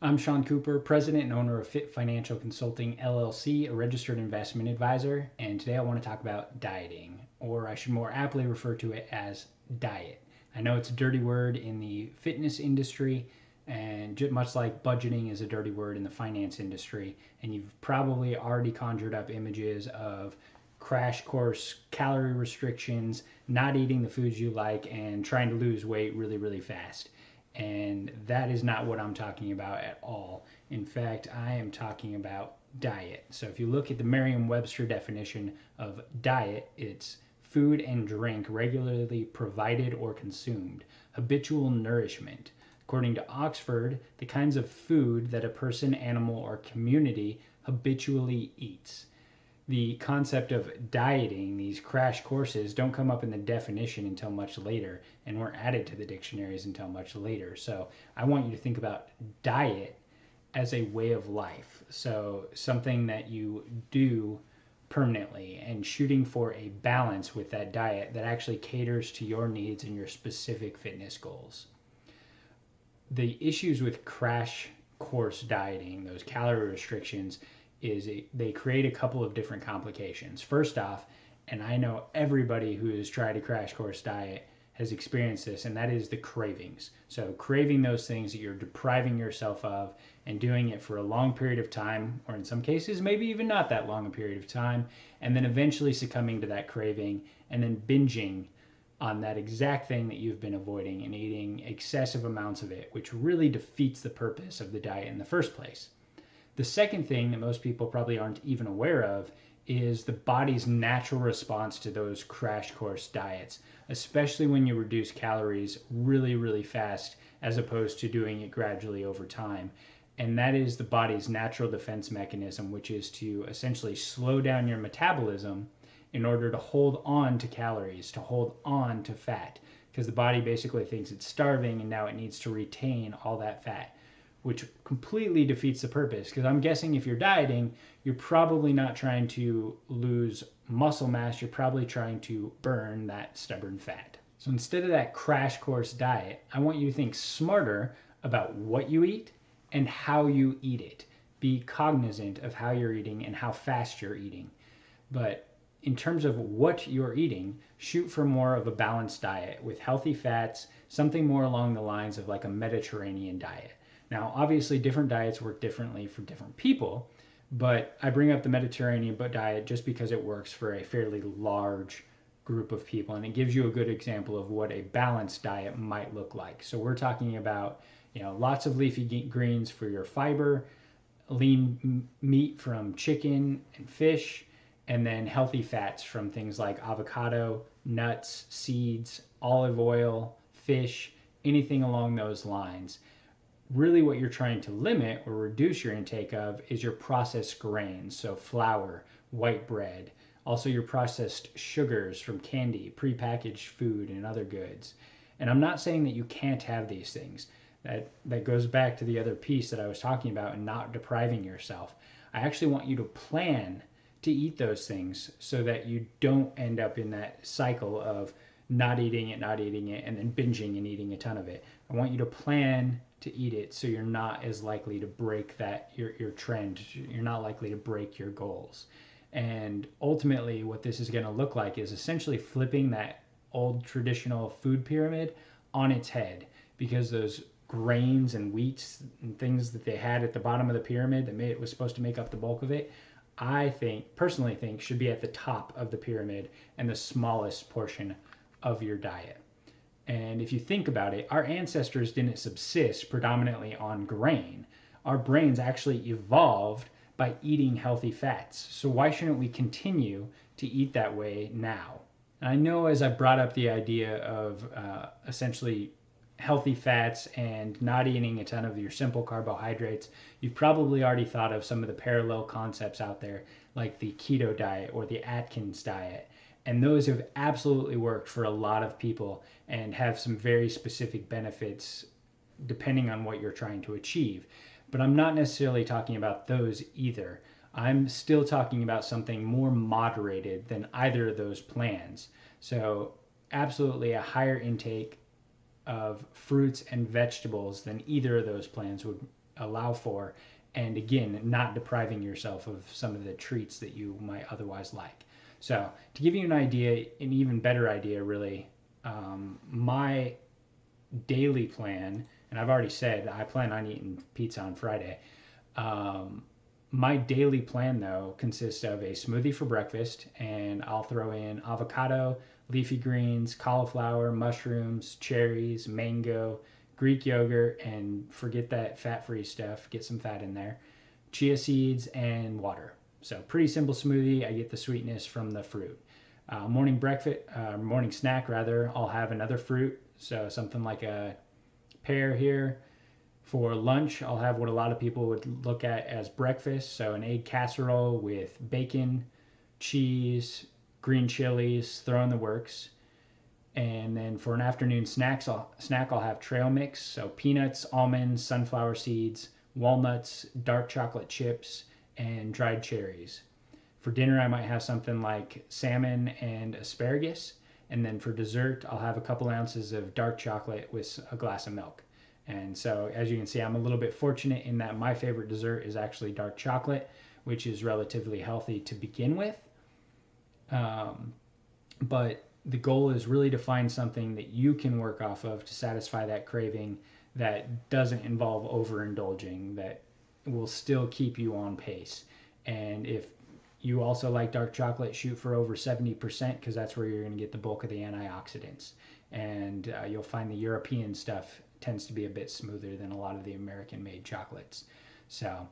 I'm Sean Cooper, president and owner of Fit Financial Consulting LLC, a registered investment advisor, and today I want to talk about dieting, or I should more aptly refer to it as diet. I know it's a dirty word in the fitness industry, and much like budgeting is a dirty word in the finance industry, and you've probably already conjured up images of crash course calorie restrictions, not eating the foods you like, and trying to lose weight really, really fast. And that is not what I'm talking about at all. In fact, I am talking about diet. So if you look at the Merriam-Webster definition of diet, it's food and drink regularly provided or consumed, habitual nourishment. According to Oxford, the kinds of food that a person, animal, or community habitually eats. The concept of dieting, these crash courses, don't come up in the definition until much later and weren't added to the dictionaries until much later. So I want you to think about diet as a way of life. So something that you do permanently and shooting for a balance with that diet that actually caters to your needs and your specific fitness goals. The issues with crash course dieting, those calorie restrictions, is they create a couple of different complications. First off, and I know everybody who has tried a crash course diet has experienced this, and that is the cravings. So craving those things that you're depriving yourself of and doing it for a long period of time, or in some cases, maybe even not that long a period of time, and then eventually succumbing to that craving and then binging on that exact thing that you've been avoiding and eating excessive amounts of it, which really defeats the purpose of the diet in the first place. The second thing that most people probably aren't even aware of is the body's natural response to those crash course diets, especially when you reduce calories really, really fast as opposed to doing it gradually over time. And that is the body's natural defense mechanism, which is to essentially slow down your metabolism in order to hold on to calories, to hold on to fat, because the body basically thinks it's starving and now it needs to retain all that fat, which completely defeats the purpose. Because I'm guessing if you're dieting, you're probably not trying to lose muscle mass, you're probably trying to burn that stubborn fat. So instead of that crash course diet, I want you to think smarter about what you eat and how you eat it. Be cognizant of how you're eating and how fast you're eating. But in terms of what you're eating, shoot for more of a balanced diet with healthy fats, something more along the lines of like a Mediterranean diet. Now, obviously, different diets work differently for different people, but I bring up the Mediterranean diet just because it works for a fairly large group of people, and it gives you a good example of what a balanced diet might look like. So we're talking about, lots of leafy greens for your fiber, lean meat from chicken and fish, and then healthy fats from things like avocado, nuts, seeds, olive oil, fish, anything along those lines. Really what you're trying to limit or reduce your intake of is your processed grains, so flour, white bread, also your processed sugars from candy, prepackaged food, and other goods. And I'm not saying that you can't have these things. That goes back to the other piece that I was talking about and not depriving yourself. I actually want you to plan to eat those things so that you don't end up in that cycle of not eating it, and then binging and eating a ton of it. I want you to plan to eat it so you're not as likely to break your trend. You're not likely to break your goals. And ultimately what this is going to look like is essentially flipping that old traditional food pyramid on its head, because those grains and wheats and things that they had at the bottom of the pyramid that was supposed to make up the bulk of it, I personally think should be at the top of the pyramid and the smallest portion of your diet. And if you think about it, our ancestors didn't subsist predominantly on grain. Our brains actually evolved by eating healthy fats. So why shouldn't we continue to eat that way now? And I know as I brought up the idea of essentially healthy fats and not eating a ton of your simple carbohydrates, you've probably already thought of some of the parallel concepts out there, like the keto diet or the Atkins diet. And those have absolutely worked for a lot of people and have some very specific benefits depending on what you're trying to achieve. But I'm not necessarily talking about those either. I'm still talking about something more moderated than either of those plans. So absolutely a higher intake of fruits and vegetables than either of those plans allow for, and again, not depriving yourself of some of the treats that you might otherwise like. So to give you an idea, an even better idea really, my daily plan, and I've already said I plan on eating pizza on Friday. um, my daily plan, though, consists of a smoothie for breakfast, and I'll throw in avocado, leafy greens, cauliflower, mushrooms, cherries, mango, Greek yogurt, and forget that fat free stuff, get some fat in there, chia seeds, and water. So, pretty simple smoothie. I get the sweetness from the fruit. Morning breakfast, morning snack rather, I'll have another fruit. So, something like a pear here. For lunch, I'll have what a lot of people would look at as breakfast. So, an egg casserole with bacon, cheese, green chilies, throw in the works. And then for an afternoon I'll have trail mix. So, peanuts, almonds, sunflower seeds, walnuts, dark chocolate chips, and dried cherries. For dinner, I might have something like salmon and asparagus. And then for dessert, I'll have a couple ounces of dark chocolate with a glass of milk. And so, as you can see, I'm a little bit fortunate in that my favorite dessert is actually dark chocolate, which is relatively healthy to begin with. But the goal is really to find something that you can work off of to satisfy that craving that doesn't involve overindulging, that will still keep you on pace. And if you also like dark chocolate, shoot for over 70% because that's where you're going to get the bulk of the antioxidants. And you'll find the European stuff tends to be a bit smoother than a lot of the American made chocolates. So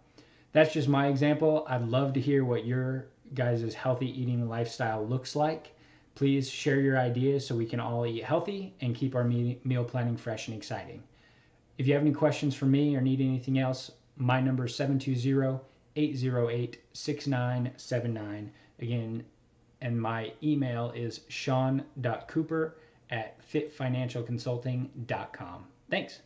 that's just my example. I'd love to hear what your guys' healthy eating lifestyle looks like. Please share your ideas so we can all eat healthy and keep our meal planning fresh and exciting. If you have any questions for me or need anything else, my number is 720-808-6979. Again, and my email is sean.cooper@fitfinancialconsulting.com. Thanks.